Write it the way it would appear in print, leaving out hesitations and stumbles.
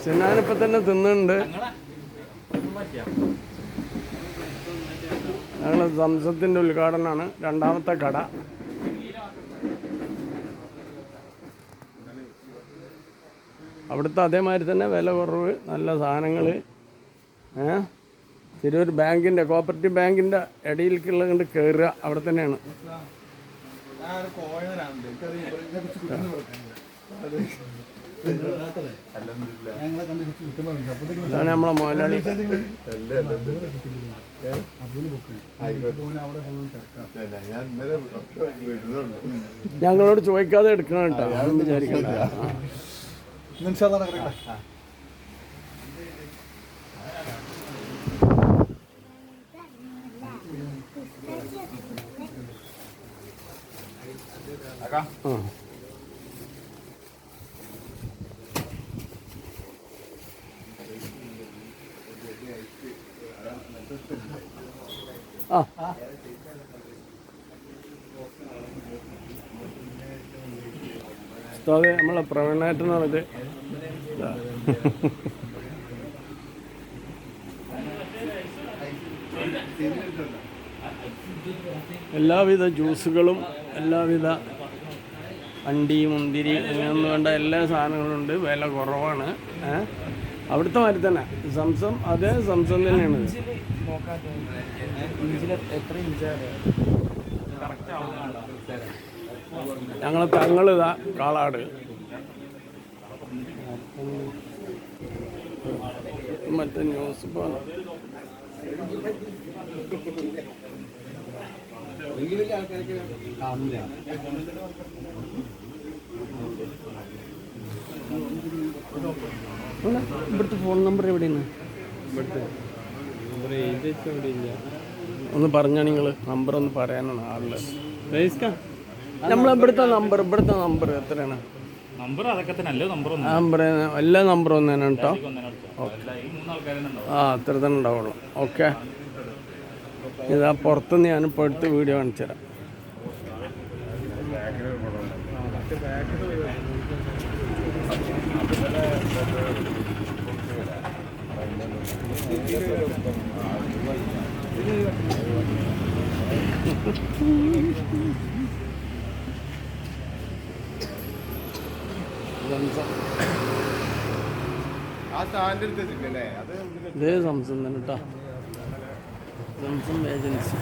സിനാനിപ്പോൾ തന്നെ തിന്നുന്നുണ്ട്. ഞങ്ങൾ സംസത്തിൻ്റെ ഉദ്ഘാടനമാണ്. രണ്ടാമത്തെ കട. അവിടുത്തെ അതേമാതിരി തന്നെ വില കുറവ്, നല്ല സാധനങ്ങൾ. തിരൂർ ബാങ്കിൻ്റെ, കോപ്പറേറ്റീവ് ബാങ്കിൻ്റെ ഇടയിലേക്കുള്ള കൊണ്ട് കയറുക അവിടെ തന്നെയാണ്. ഇതാണ് നമ്മളെ മുതലാളി. ഞങ്ങളോട് ചോദിക്കാതെ എടുക്കണം കേട്ടോ, അതൊന്നും വിചാരിക്കണ്ട. ഉസ്താദ് നമ്മളെ പ്രവീണേട്ടനാണിത്. എല്ലാവിധ ജ്യൂസുകളും എല്ലാവിധ അണ്ടി മുന്തിരി അങ്ങനെയൊന്നും വേണ്ട എല്ലാ സാധനങ്ങളും ഉണ്ട്. വില കുറവാണ്. അവിടുത്തെ മാതിരി തന്നെ സംസം, അതേ സംസം തന്നെയാണ്. ഞങ്ങളെ തങ്ങളിതാ കാളാട്. മറ്റേ ന്യൂസ് ഇപ്പോൾ ഇവിടുത്തെ ഫോൺ നമ്പർ എവിടെയാണ്? ഒന്ന് പറഞ്ഞാൽ നിങ്ങൾ നമ്പർ ഒന്ന് പറയാനാണ് ആളില്. നമ്മളിവിടുത്തെ നമ്പർ എത്രയാണ്? നമ്പർ എല്ലാ നമ്പറും ഒന്ന് തന്നെ കേട്ടോ. അത്ര തന്നെ ഉണ്ടാവുള്ളൂ. ഓക്കെ, ഇതാ പുറത്തുനിന്ന് ഞാനിപ്പോൾ എടുത്ത് വീഡിയോ കാണിച്ചു തരാം. ഇതേ സംസം തന്നെ കേട്ടോ, സംസം ഏജൻസി.